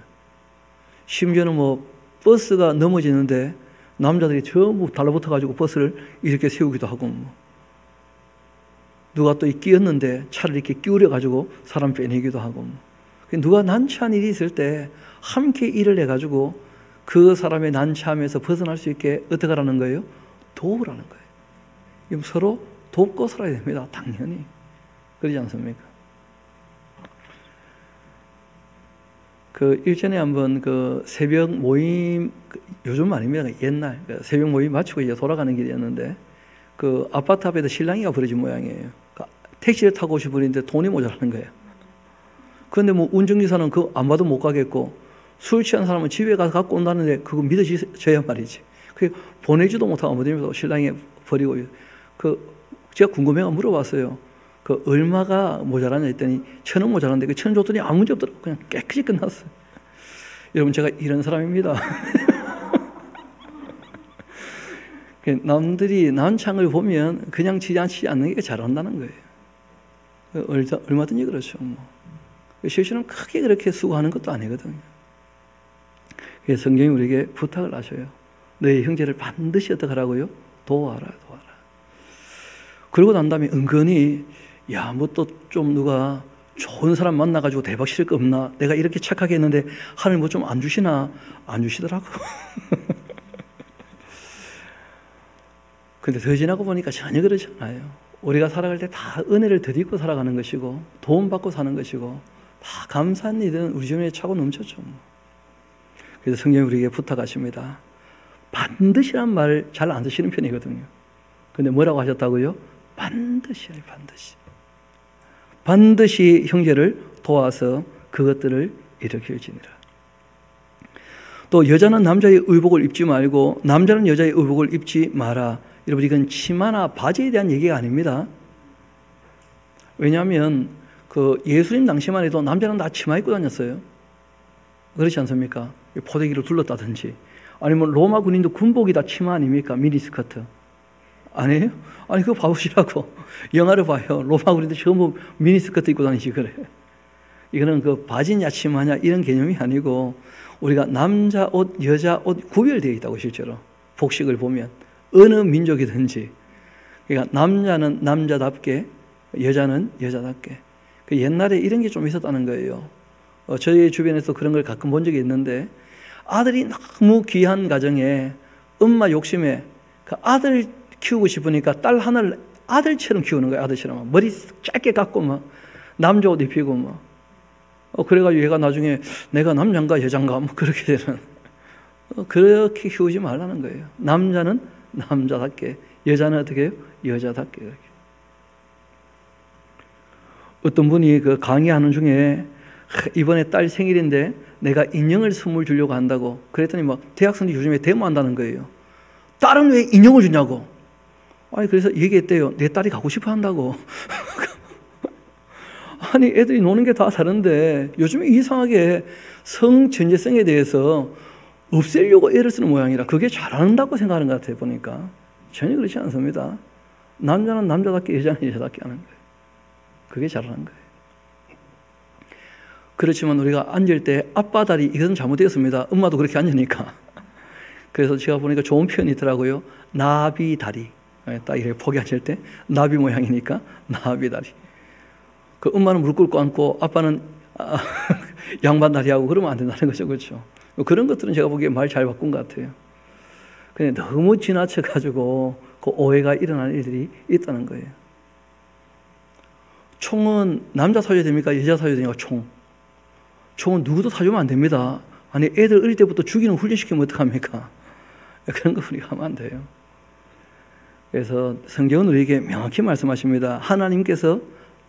심지어는 뭐 버스가 넘어지는데 남자들이 전부 달라붙어가지고 버스를 이렇게 세우기도 하고, 누가 또 끼었는데 차를 이렇게 끼우려가지고 사람 빼내기도 하고, 누가 난처한 일이 있을 때 함께 일을 해가지고 그 사람의 난처함에서 벗어날 수 있게 어떻게 하라는 거예요? 도우라는 거예요. 서로 돕고 살아야 됩니다. 당연히. 그러지 않습니까? 일전에 한번 새벽 모임, 요즘 아닙니다. 옛날 새벽 모임 마치고 이제 돌아가는 길이었는데 아파트 앞에다 실랑이가 벌어진 모양이에요. 택시를 타고 오신 분인데 돈이 모자라는 거예요. 그런데 뭐 운전기사는 안 봐도 못 가겠고, 술 취한 사람은 집에 가서 갖고 온다는데 그거 믿어져야 말이지. 보내지도 못하고 어머니도 신랑이 버리고, 제가 궁금해가 물어봤어요. 얼마가 모자라냐 했더니 1,000원 모자란데 1,000원 줬더니 아무 문제 없더라고. 그냥 깨끗이 끝났어요. 여러분, 제가 이런 사람입니다. 남들이 난창을 보면 그냥 지나치지 않는 게 잘한다는 거예요. 얼마든지 그렇죠. 실제로는 크게 그렇게 수고하는 것도 아니거든요. 그래서 성경이 우리에게 부탁을 하셔요. 너의 형제를 반드시 어떻게 하라고요? 도와라. 그러고 난 다음에 은근히 뭐 또 좀 누가 좋은 사람 만나가지고 대박 칠 거 없나? 내가 이렇게 착하게 했는데 하늘 뭐 좀 안 주시나? 안 주시더라고. 근데 더 지나고 보니까 전혀 그렇지 않아요. 우리가 살아갈 때 다 은혜를 덧입고 살아가는 것이고 도움받고 사는 것이고 다 감사한 일은 우리 주변에 차고 넘쳤죠. 그래서 성경이 우리에게 부탁하십니다. 반드시란 말 잘 안 쓰시는 편이거든요. 근데 뭐라고 하셨다고요? 반드시요, 반드시. 반드시 형제를 도와서 그것들을 일으킬지니라. 또 여자는 남자의 의복을 입지 말고 남자는 여자의 의복을 입지 마라. 여러분, 이건 치마나 바지에 대한 얘기가 아닙니다. 왜냐하면 예수님 당시만 해도 남자는 다 치마 입고 다녔어요. 그렇지 않습니까? 포대기를 둘렀다든지, 아니면 로마 군인도 군복이 다 치마 아닙니까? 미니스커트. 아니에요? 아니, 그거 봐보시라고. 영화를 봐요. 로마 군인도 전부 미니스커트 입고 다니시 그래. 이거는 바지냐 치마냐 이런 개념이 아니고, 우리가 남자 옷, 여자 옷 구별되어 있다고. 실제로 복식을 보면 어느 민족이든지, 그러니까 남자는 남자답게, 여자는 여자답게. 그 옛날에 이런 게 좀 있었다는 거예요. 저희 주변에서 그런 걸 가끔 본 적이 있는데, 아들이 너무 귀한 가정에 엄마 욕심에 그 아들 키우고 싶으니까 딸 하나를 아들처럼 키우는 거예요. 아들처럼 머리 짧게 깎고 막 남자 옷 입히고 막 그래가지고 얘가 나중에 내가 남자인가 여잔가 뭐 그렇게 되는, 그렇게 키우지 말라는 거예요. 남자는 남자답게, 여자는 어떻게 해요? 여자답게. 그렇게. 어떤 분이 그 강의하는 중에 이번에 딸 생일인데 내가 인형을 선물 주려고 한다고 그랬더니 막 대학생들이 요즘에 데모한다는 거예요. 딸은 왜 인형을 주냐고. 아니 그래서 얘기했대요. 내 딸이 가고 싶어 한다고. 아니 애들이 노는 게 다 다른데 요즘에 이상하게 성전제성에 대해서 없애려고 애를 쓰는 모양이라 그게 잘한다고 생각하는 것 같아요. 보니까 전혀 그렇지 않습니다. 남자는 남자답게, 여자는 여자답게 하는 거예요. 그게 잘하는 거예요. 그렇지만 우리가 앉을 때 아빠 다리 이것은 잘못되었습니다. 엄마도 그렇게 앉으니까. 그래서 제가 보니까 좋은 표현이 있더라고요. 나비 다리. 딱 이렇게 포기 앉을 때 나비 모양이니까 나비 다리. 그 엄마는 무릎 꿇고 앉고 아빠는 양반 다리하고 그러면 안 된다는 거죠. 그렇죠? 그런 것들은 제가 보기에 말 잘 바꾼 것 같아요. 근데 너무 지나쳐가지고 그 오해가 일어나는 일들이 있다는 거예요. 총은 남자 사줘야 됩니까? 여자 사줘야 됩니까? 총은 누구도 사주면 안 됩니다. 아니 애들 어릴 때부터 죽이는 훈련시키면 어떡합니까? 그런 거 우리가 하면 안 돼요. 그래서 성경은 우리에게 명확히 말씀하십니다. 하나님께서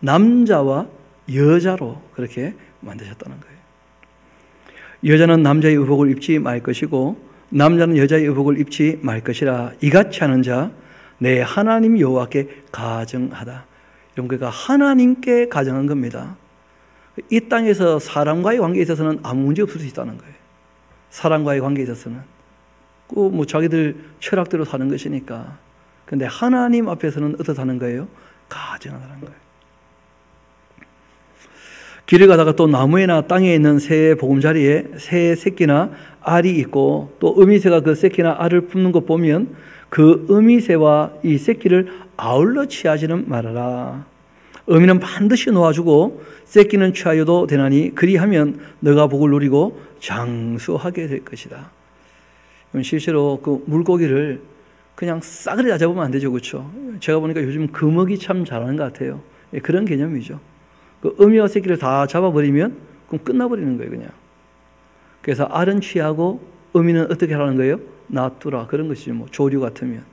남자와 여자로 그렇게 만드셨다는 거예요. 여자는 남자의 의복을 입지 말 것이고 남자는 여자의 의복을 입지 말 것이라. 이같이 하는 자 내 하나님 여호와께 가증하다. 이런 거가 하나님께 가정한 겁니다. 이 땅에서 사람과의 관계에 있어서는 아무 문제 없을 수 있다는 거예요. 사람과의 관계에 있어서는 꼭 뭐 자기들 철학대로 사는 것이니까. 근데 하나님 앞에서는 어떻게 하는 거예요? 가증하다는 거예요. 길을 가다가 또 나무에나 땅에 있는 새의 보금자리에 새의 새끼나 알이 있고 또 어미새가 그 새끼나 알을 뿜는 것 보면 그 어미새와 이 새끼를 아울러 취하지는 말아라. 어미는 반드시 놓아주고 새끼는 취하여도 되나니 그리하면 너가 복을 누리고 장수하게 될 것이다. 실제로 그 물고기를 그냥 싸그리 다 잡으면 안 되죠. 그렇죠? 제가 보니까 요즘 금어기 참 잘하는 것 같아요. 그런 개념이죠. 그 어미와 새끼를 다 잡아버리면 그럼 끝나버리는 거예요. 그냥. 그래서 알은 취하고 어미는 어떻게 하라는 거예요? 놔두라. 그런 것이죠. 뭐 조류 같으면.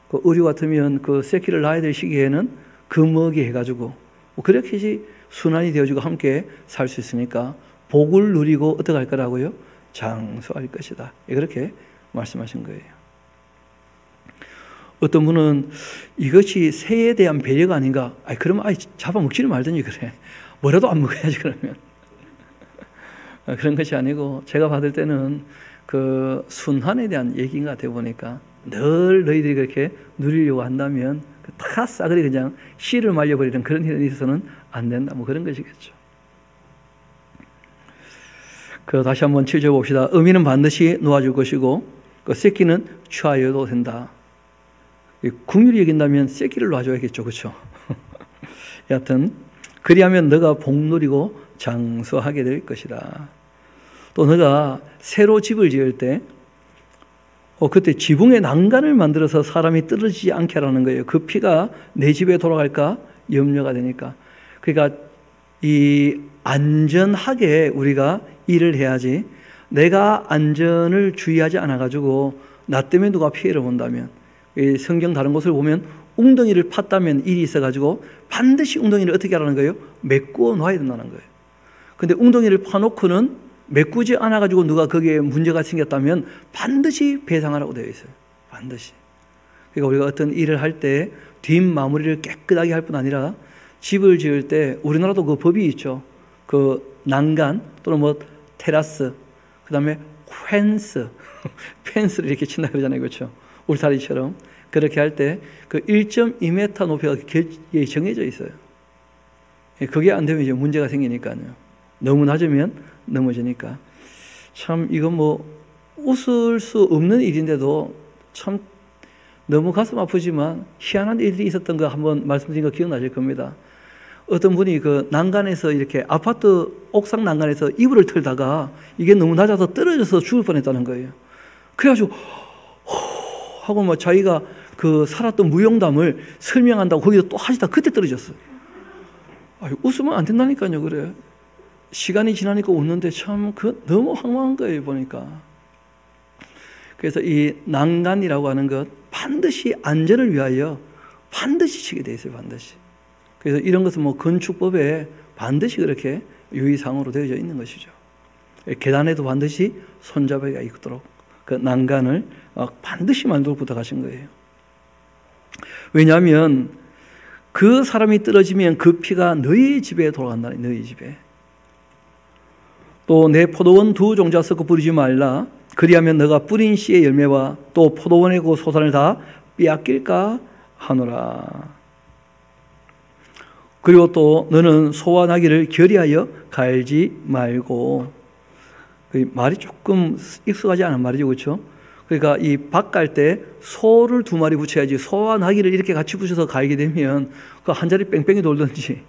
그 의류 같으면 그 새끼를 낳아야 될 시기에는 금어기 해가지고 뭐 그렇게 순환이 되어주고 함께 살 수 있으니까 복을 누리고 어떻게 할 거라고요? 장수할 것이다. 그렇게 말씀하신 거예요. 어떤 분은 이것이 새에 대한 배려가 아닌가? 그러면 잡아먹지를 말든지 그래. 뭐라도 안 먹어야지 그러면. 그런 것이 아니고 제가 받을 때는 그 순환에 대한 얘기인 것 같아 보니까 늘 너희들이 그렇게 누리려고 한다면 다 싸그리 그냥 씨를 말려버리는 그런 일이 있어서는 안 된다. 뭐 그런 것이겠죠. 다시 한번 7절 봅시다. 어미는 반드시 놓아줄 것이고 그 새끼는 취하여도 된다. 긍휼히 여긴다면 새끼를 놔줘야겠죠. 그렇죠? 여하튼 그리하면 너가 복 누리고 장수하게 될 것이다. 또 너가 새로 집을 지을 때 그때 지붕에 난간을 만들어서 사람이 떨어지지 않게 하라는 거예요. 그 피가 내 집에 돌아갈까 염려가 되니까. 그러니까 이 안전하게 우리가 일을 해야지 내가 안전을 주의하지 않아가지고 나 때문에 누가 피해를 본다면 성경 다른 곳을 보면 웅덩이를 팠다면 일이 있어가지고 반드시 웅덩이를 어떻게 하라는 거예요? 메꾸어 놔야 된다는 거예요. 근데 웅덩이를 파놓고는 메꾸지 않아가지고 누가 거기에 문제가 생겼다면 반드시 배상하라고 되어 있어요. 반드시. 그러니까 우리가 어떤 일을 할 때 뒷마무리를 깨끗하게 할 뿐 아니라 집을 지을 때 우리나라도 그 법이 있죠. 그 난간 또는 뭐 테라스, 그 다음에 펜스를 이렇게 친다 그러잖아요. 그렇죠? 울타리처럼. 그렇게 할 때 그 1.2m 높이가 정해져 있어요. 그게 안 되면 이제 문제가 생기니까요. 너무 낮으면 넘어지니까. 참 이건 뭐 웃을 수 없는 일인데도 참 너무 가슴 아프지만 희한한 일이 있었던 거 한번 말씀드린 거 기억나실 겁니다. 어떤 분이 그 난간에서 이렇게 아파트 옥상 난간에서 이불을 틀다가 이게 너무 낮아서 떨어져서 죽을 뻔했다는 거예요. 그래가지고 하고 뭐 자기가 그 살았던 무용담을 설명한다고 거기서 또 하시다 그때 떨어졌어요. 웃으면 안 된다니까요. 그래. 시간이 지나니까 웃는데 참 그 너무 황망한 거예요, 보니까. 그래서 이 난간이라고 하는 것 반드시 안전을 위하여 반드시 치게 돼 있어요, 반드시. 그래서 이런 것은 뭐 건축법에 반드시 그렇게 유의사항으로 되어져 있는 것이죠. 계단에도 반드시 손잡이가 있도록 그 난간을 반드시 만들고 부탁하신 거예요. 왜냐하면 그 사람이 떨어지면 그 피가 너희 집에 돌아간다. 너희 집에. 또 내 포도원 두 종자 섞어 뿌리지 말라. 그리하면 너가 뿌린 씨의 열매와 또 포도원의 그 소산을 다 빼앗길까 하노라. 그리고 또 너는 소와 나귀를 결의하여 갈지 말고. 말이 조금 익숙하지 않은 말이죠, 그렇죠? 그러니까 이 밭 갈 때 소를 2마리 붙여야지 소와 나귀를 이렇게 같이 붙여서 갈게 되면 그 한 자리 뺑뺑이 돌든지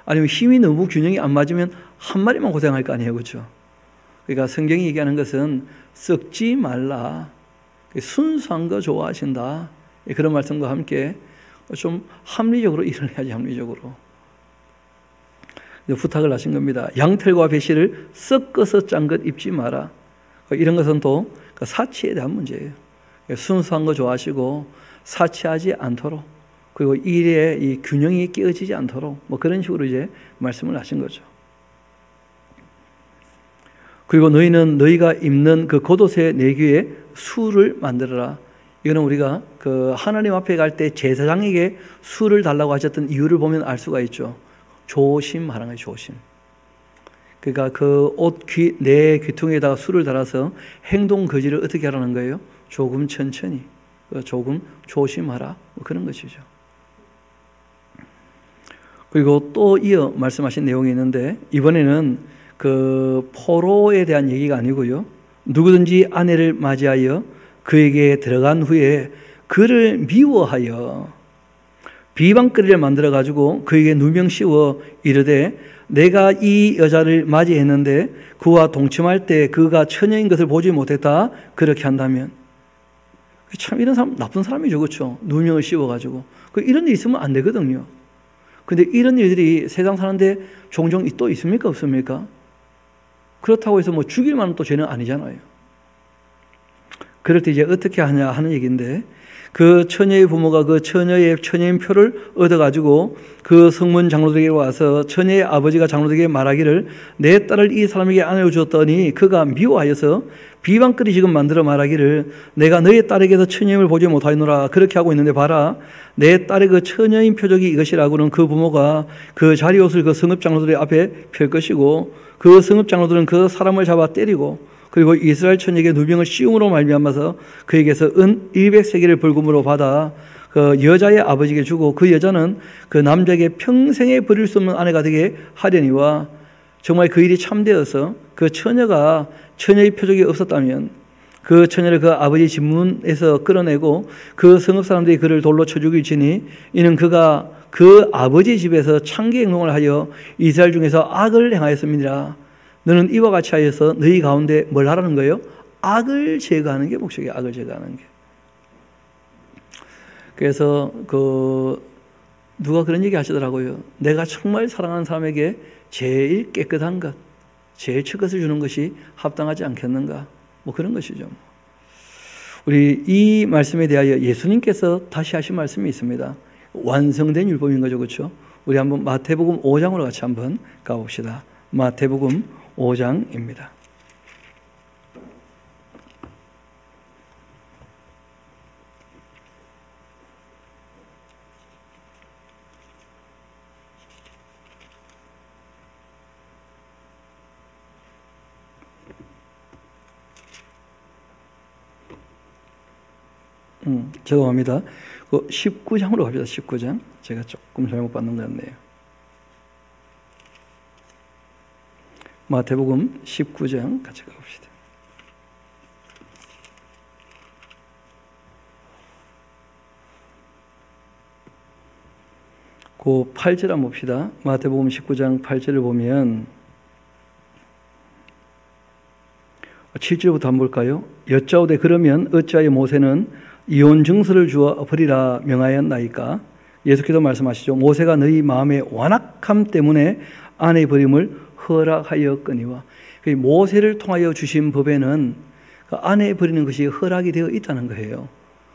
아니면 힘이 너무 균형이 안 맞으면 한 마리만 고생할 거 아니에요, 그렇죠? 그러니까 성경이 얘기하는 것은 썩지 말라, 순수한 거 좋아하신다, 그런 말씀과 함께 좀 합리적으로 일을 해야지. 합리적으로 부탁을 하신 겁니다. 양털과 배실을 섞어서 짠 것 입지 마라. 이런 것은 또 사치에 대한 문제예요. 순수한 거 좋아하시고 사치하지 않도록, 그리고 일에 이 균형이 깨어지지 않도록 뭐 그런 식으로 이제 말씀을 하신 거죠. 그리고 너희는 너희가 입는 그 겉옷의 내규에 수를 만들어라. 이거는 우리가 그 하나님 앞에 갈 때 제사장에게 수를 달라고 하셨던 이유를 보면 알 수가 있죠. 조심하라는 거예요, 조심. 그러니까 그 옷 내 귀퉁이에다가 수를 달아서 행동 거지를 어떻게 하라는 거예요? 조금 천천히, 조금 조심하라, 뭐 그런 것이죠. 그리고 또 이어 말씀하신 내용이 있는데, 이번에는 그 포로에 대한 얘기가 아니고요, 누구든지 아내를 맞이하여 그에게 들어간 후에 그를 미워하여 비방거리를 만들어 가지고 그에게 누명 씌워 이르되 내가 이 여자를 맞이했는데 그와 동침할 때 그가 처녀인 것을 보지 못했다, 그렇게 한다면. 참 이런 사람 나쁜 사람이죠, 그렇죠? 누명을 씌워 가지고 이런 일 있으면 안 되거든요. 근데 이런 일들이 세상 사는데 종종 또 있습니까, 없습니까? 그렇다고 해서 뭐 죽일 만한 또 죄는 아니잖아요. 그럴 때 이제 어떻게 하냐 하는 얘기인데, 그 처녀의 부모가 그 처녀의 처녀인 표를 얻어가지고 그 성문 장로들에게 와서 처녀의 아버지가 장로들에게 말하기를 내 딸을 이 사람에게 아내로 주었더니 그가 미워하여서 비방거리 지금 만들어 말하기를 내가 너의 딸에게서 처녀임을 보지 못하였노라, 그렇게 하고 있는데 봐라, 내 딸의 그 처녀인 표적이 이것이라고는 그 부모가 그 자리옷을 그 성읍 장로들의 앞에 펼 것이고 그 성읍 장로들은 그 사람을 잡아 때리고 그리고 이스라엘 처녀에게 누명을 씌움으로 말미암아서 그에게서 은 100세겔을 벌금으로 받아 그 여자의 아버지에게 주고 그 여자는 그 남자에게 평생에 버릴 수 없는 아내가 되게 하려니와, 정말 그 일이 참되어서 그 처녀가 처녀의 표적이 없었다면 그 처녀를 그 아버지 집문에서 끌어내고 그 성읍 사람들이 그를 돌로 쳐 죽일지니 이는 그가 그 아버지 집에서 창기 행동을 하여 이스라엘 중에서 악을 행하였음이니라. 너는 이와 같이 하여서 너희 가운데 뭘 하라는 거예요? 악을 제거하는 게 목적이에요. 악을 제거하는 게. 그래서 누가 그런 얘기 하시더라고요. 내가 정말 사랑하는 사람에게 제일 깨끗한 것, 제일 첫 것을 주는 것이 합당하지 않겠는가? 뭐 그런 것이죠. 우리 이 말씀에 대하여 예수님께서 다시 하신 말씀이 있습니다. 완성된 율법인 거죠, 그렇죠? 우리 한번 마태복음 5장으로 같이 한번 가봅시다. 마태복음 5장입니다. 죄송합니다. 19장으로 갑시다. 19장. 제가 조금 잘못 받는 것 같네요. 마태복음 19장 같이 가봅시다. 그 8절 한번 봅시다. 마태복음 19장 8절을 보면 7절부터 한번 볼까요? 여짜오되 그러면 어찌하여 모세는 이혼 증서를 주어 버리라 명하였나이까? 예수께서 말씀하시죠. 모세가 너희 마음의 완악함 때문에 아내 버림을 허락하였거니와. 모세를 통하여 주신 법에는 아내 버리는 것이 허락이 되어 있다는 거예요.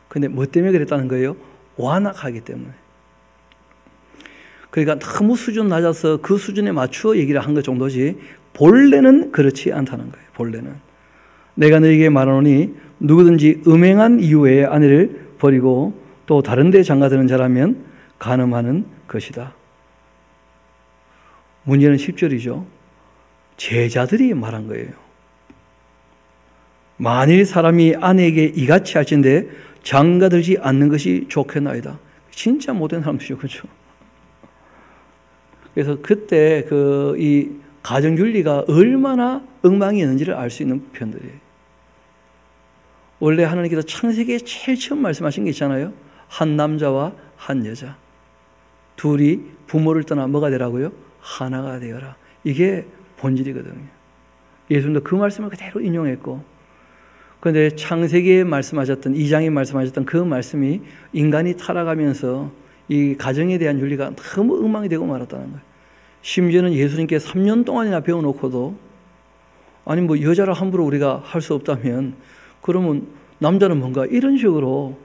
그런데 뭐 때문에 그랬다는 거예요? 완악하기 때문에. 그러니까 너무 수준 낮아서 그 수준에 맞추어 얘기를 한 것 정도지 본래는 그렇지 않다는 거예요. 본래는. 내가 너에게 말하노니 누구든지 음행한 이후에 아내를 버리고 또 다른 데 장가드는 자라면 간음하는 것이다. 문제는 10절이죠. 제자들이 말한 거예요. 만일 사람이 아내에게 이같이 할진대 장가들지 않는 것이 좋겠나이다. 진짜 못된 사람들이죠. 그렇죠? 그래서 그때 이 가정윤리가 얼마나 엉망이었는지를 알 수 있는 편들이에요. 원래 하나님께서 창세기에 제일 처음 말씀하신 게 있잖아요. 한 남자와 한 여자. 둘이 부모를 떠나 뭐가 되라고요? 하나가 되어라. 이게 본질이거든요. 예수님도 그 말씀을 그대로 인용했고, 그런데 창세기에 말씀하셨던, 2장에 말씀하셨던 그 말씀이 인간이 타락하면서 이 가정에 대한 윤리가 너무 엉망이 되고 말았다는 거예요. 심지어는 예수님께 3년 동안이나 배워놓고도, 아니 뭐 여자를 함부로 우리가 할 수 없다면 그러면 남자는 뭔가 이런 식으로,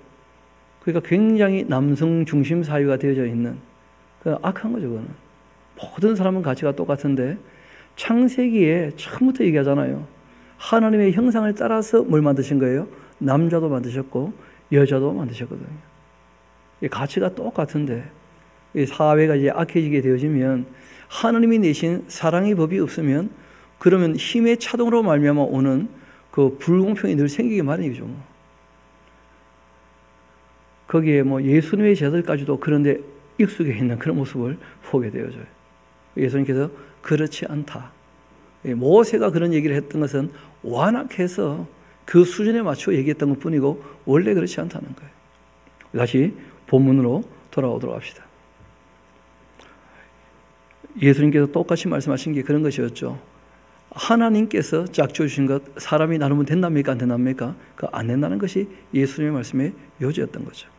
그러니까 굉장히 남성 중심 사회가 되어져 있는 악한 거죠. 그거는 모든 사람은 가치가 똑같은데 창세기에 처음부터 얘기하잖아요. 하나님의 형상을 따라서 뭘 만드신 거예요? 남자도 만드셨고 여자도 만드셨거든요. 가치가 똑같은데 이 사회가 이제 악해지게 되어지면, 하나님이 내신 사랑의 법이 없으면 그러면 힘의 차동으로 말미암아 오는 그 불공평이 늘 생기게 마련이죠. 거기에 뭐 예수님의 제자들까지도 그런데 익숙해 있는 그런 모습을 보게 되어져요. 예수님께서 그렇지 않다. 모세가 그런 얘기를 했던 것은 완악해서 그 수준에 맞춰 얘기했던 것 뿐이고 원래 그렇지 않다는 거예요. 다시 본문으로 돌아오도록 합시다. 예수님께서 똑같이 말씀하신 게 그런 것이었죠. 하나님께서 짝지어 주신 것 사람이 나누면 된답니까? 안 된답니까? 안 된다는 것이 예수님의 말씀의 요지였던 거죠.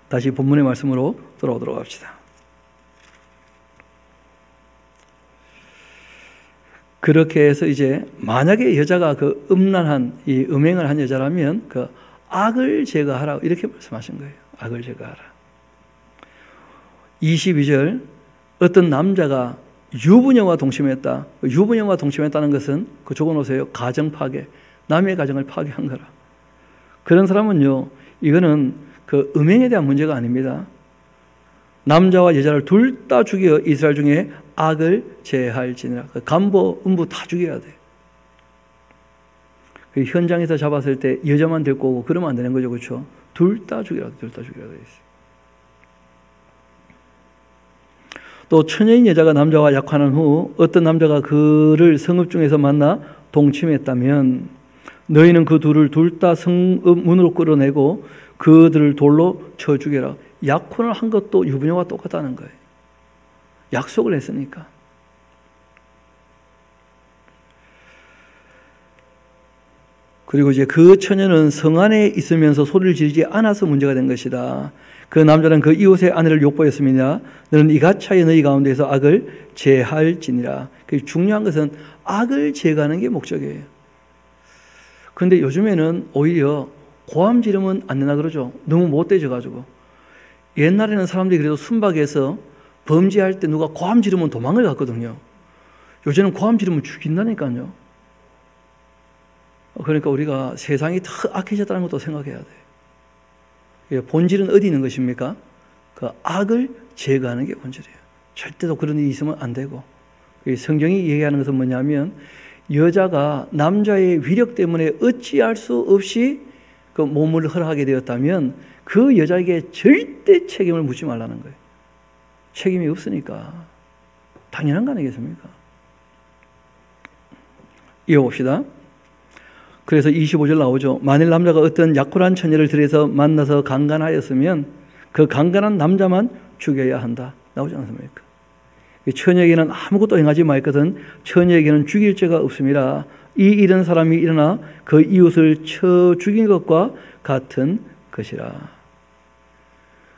다시 본문의 말씀으로 돌아오도록 합시다. 그렇게 해서 이제 만약에 여자가 그 음란한 이 음행을 한 여자라면 그 악을 제거하라 이렇게 말씀하신 거예요. 악을 제거하라. 22절 어떤 남자가 유부녀와 동침했다. 유부녀와 동침했다는 것은 그 적어놓으세요. 가정 파괴. 남의 가정을 파괴한 거라. 그런 사람은요, 이거는 그 음행에 대한 문제가 아닙니다. 남자와 여자를 둘 다 죽여 이스라엘 중에 악을 제할지니라. 간보, 음부 다 죽여야 돼. 그 현장에서 잡았을 때 여자만 데리고 오고 그러면 안 되는 거죠, 그렇죠? 둘 다 죽여야 돼. 둘 다 죽여야 돼. 또 처녀인 여자가 남자와 약혼한 후 어떤 남자가 그를 성읍 중에서 만나 동침했다면 너희는 그 둘을 둘 다 성읍 문으로 끌어내고 그들을 돌로 쳐 죽여라. 약혼을 한 것도 유부녀와 똑같다는 거예요. 약속을 했으니까. 그리고 이제 그 처녀는 성 안에 있으면서 소리를 지르지 않아서 문제가 된 것이다. 그 남자는 그 이웃의 아내를 욕보였음이냐 너는 이같이 하여 너희 가운데서 악을 제할지니라. 중요한 것은 악을 제거하는 게 목적이에요. 그런데 요즘에는 오히려 고함 지르면 안 되나 그러죠. 너무 못되져가지고. 옛날에는 사람들이 그래도 순박해서 범죄할 때 누가 고함 지르면 도망을 갔거든요. 요새는 고함 지르면 죽인다니까요. 그러니까 우리가 세상이 더 악해졌다는 것도 생각해야 돼요. 본질은 어디 있는 것입니까? 그 악을 제거하는 게 본질이에요. 절대로 그런 일이 있으면 안 되고. 성경이 얘기하는 것은 뭐냐면 여자가 남자의 위력 때문에 어찌할 수 없이 그 몸을 허락하게 되었다면 그 여자에게 절대 책임을 묻지 말라는 거예요. 책임이 없으니까. 당연한 거 아니겠습니까? 이어봅시다. 그래서 25절 나오죠. 만일 남자가 어떤 약혼한 처녀를 들여서 만나서 강간하였으면 그 강간한 남자만 죽여야 한다. 나오지 않습니까? 처녀에게는 아무것도 행하지 말거든 처녀에게는 죽일 죄가 없음이라. 이 일은 사람이 일어나 그 이웃을 쳐 죽인 것과 같은 것이라.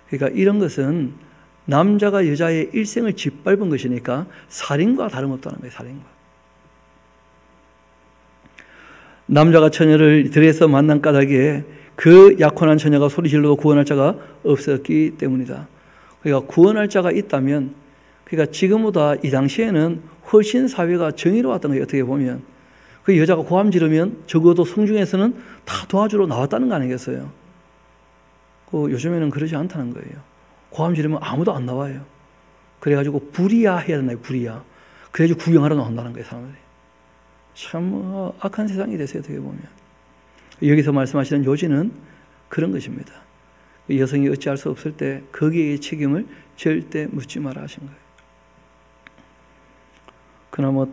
그러니까 이런 것은 남자가 여자의 일생을 짓밟은 것이니까 살인과 다름없다는 거예요. 살인과. 남자가 처녀를 들에서 만난 까닭에 그 약혼한 처녀가 소리질러도 구원할 자가 없었기 때문이다. 그러니까 구원할 자가 있다면, 그러니까 지금보다 이 당시에는 훨씬 사회가 정의로웠던 거예요. 어떻게 보면 그 여자가 고함 지르면 적어도 성중에서는 다 도와주러 나왔다는 거 아니겠어요? 요즘에는 그러지 않다는 거예요. 고함 지르면 아무도 안 나와요. 그래가지고 불이야 해야 되나요? 불이야. 그래가지고 구경하러 나온다는 거예요. 사람들이. 참 악한 세상이 됐어요. 어떻게 보면. 여기서 말씀하시는 요지는 그런 것입니다. 여성이 어찌할 수 없을 때 거기에 책임을 절대 묻지 마라 하신 거예요. 그러나 뭐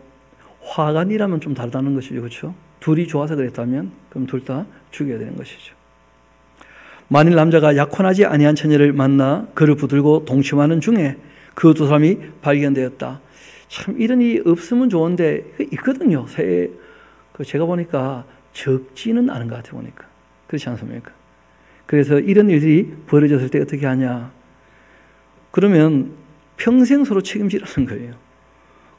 화관이라면 좀 다르다는 것이죠. 그렇죠? 둘이 좋아서 그랬다면 그럼 둘 다 죽여야 되는 것이죠. 만일 남자가 약혼하지 아니한 처녀를 만나 그를 붙들고 동침하는 중에 그 두 사람이 발견되었다. 참 이런 일이 없으면 좋은데 있거든요. 제가 보니까 적지는 않은 것 같아요. 보니까. 그렇지 않습니까? 그래서 이런 일들이 벌어졌을 때 어떻게 하냐. 그러면 평생 서로 책임지라는 거예요.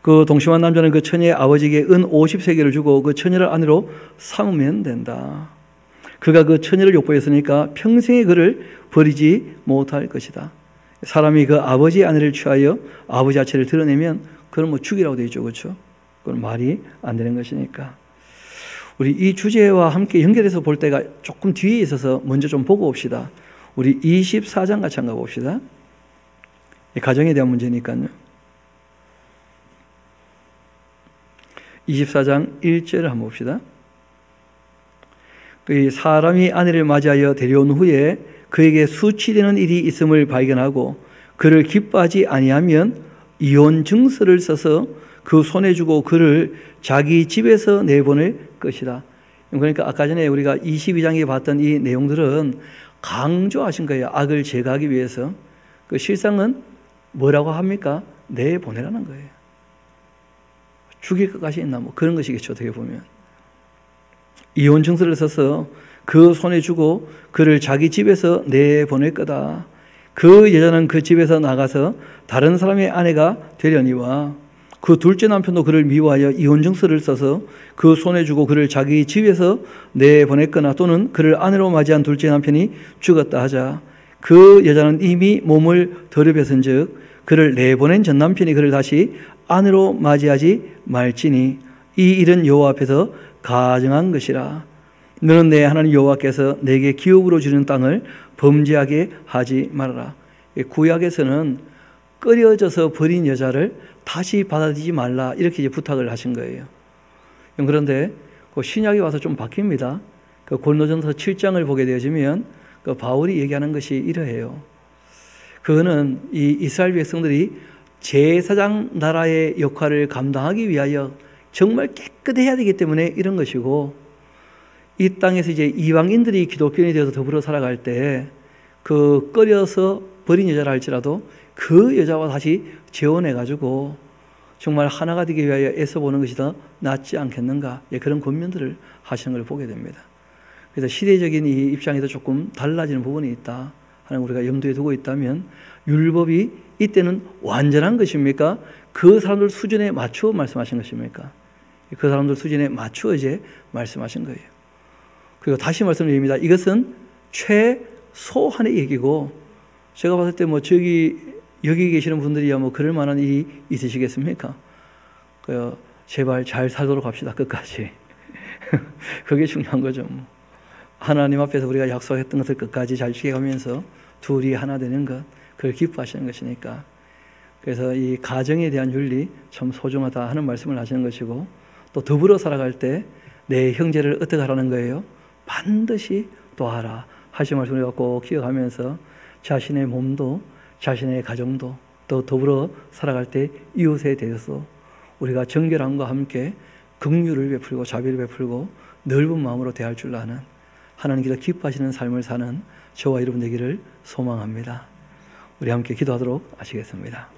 그 동침한 남자는 그 처녀의 아버지에게 은 50세겔을 주고 그 처녀를 아내로 삼으면 된다. 그가 그 처녀를 욕보였으니까 평생에 그를 버리지 못할 것이다. 사람이 그 아버지의 아내를 취하여 아버지 아체를 드러내면 그건 뭐 죽이라고 되어 있죠. 그렇죠? 그건 말이 안 되는 것이니까. 우리 이 주제와 함께 연결해서 볼 때가 조금 뒤에 있어서 먼저 좀 보고 봅시다. 우리 24장 같이 한번 봅시다. 가정에 대한 문제니까요. 24장 1절을 한번 봅시다. 그 사람이 아내를 맞이하여 데려온 후에 그에게 수치되는 일이 있음을 발견하고 그를 기뻐하지 아니하면 이혼 증서를 써서 그 손에 주고 그를 자기 집에서 내보낼 것이다. 그러니까 아까 전에 우리가 22장에 봤던 이 내용들은 강조하신 거예요. 악을 제거하기 위해서. 그 실상은 뭐라고 합니까? 내보내라는 거예요. 죽일 것까지 있나 뭐 그런 것이겠죠. 어떻게 보면. 이혼 증서를 써서 그 손에 주고 그를 자기 집에서 내보낼 거다. 그 여자는 그 집에서 나가서 다른 사람의 아내가 되려니와 그 둘째 남편도 그를 미워하여 이혼 증서를 써서 그 손에 주고 그를 자기 집에서 내보냈거나 또는 그를 아내로 맞이한 둘째 남편이 죽었다 하자. 그 여자는 이미 몸을 더럽혔은 즉 그를 내보낸 전 남편이 그를 다시 아내로 맞이하지 말지니 이 일은 여호와 앞에서 가증한 것이라. 너는 내 하나님 여호와께서 내게 기업으로 주는 땅을 범죄하게 하지 말아라. 구약에서는 끓여져서 버린 여자를 다시 받아들이지 말라 이렇게 이제 부탁을 하신 거예요. 그런데 그 신약에 와서 좀 바뀝니다. 그 고린도전서 7장을 보게 되어지면 그 바울이 얘기하는 것이 이러해요. 그거는 이 이스라엘 백성들이 제사장 나라의 역할을 감당하기 위하여 정말 깨끗해야 되기 때문에 이런 것이고, 이 땅에서 이제 이방인들이 기독교인이 되어서 더불어 살아갈 때 그 끓여서 버린 여자라 할지라도 그 여자와 다시 재혼해가지고 정말 하나가 되기 위하여 애써보는 것이 더 낫지 않겠는가, 그런 권면들을 하시는 걸 보게 됩니다. 그래서 시대적인 이 입장에도 조금 달라지는 부분이 있다 하는 우리가 염두에 두고 있다면, 율법이 이때는 완전한 것입니까? 그 사람들 수준에 맞추어 말씀하신 것입니까? 그 사람들 수준에 맞추어 이제 말씀하신 거예요. 그리고 다시 말씀드립니다. 이것은 최소한의 얘기고, 제가 봤을 때 뭐 여기 계시는 분들이야 뭐 그럴 만한 일이 있으시겠습니까? 제발 잘 살도록 합시다. 끝까지. 그게 중요한 거죠. 하나님 앞에서 우리가 약속했던 것을 끝까지 잘 지켜가면서 둘이 하나 되는 것, 그걸 기뻐하시는 것이니까. 그래서 이 가정에 대한 윤리 참 소중하다 하는 말씀을 하시는 것이고, 또 더불어 살아갈 때 내 형제를 어떻게 하라는 거예요? 반드시 도와라 하신 말씀을 꼭 기억하면서 자신의 몸도 자신의 가정도 또 더불어 살아갈 때 이웃에 대해서 우리가 정결함과 함께 긍휼을 베풀고 자비를 베풀고 넓은 마음으로 대할 줄 아는, 하나님께서 기뻐하시는 삶을 사는 저와 여러분 되기를 소망합니다. 우리 함께 기도하도록 하시겠습니다.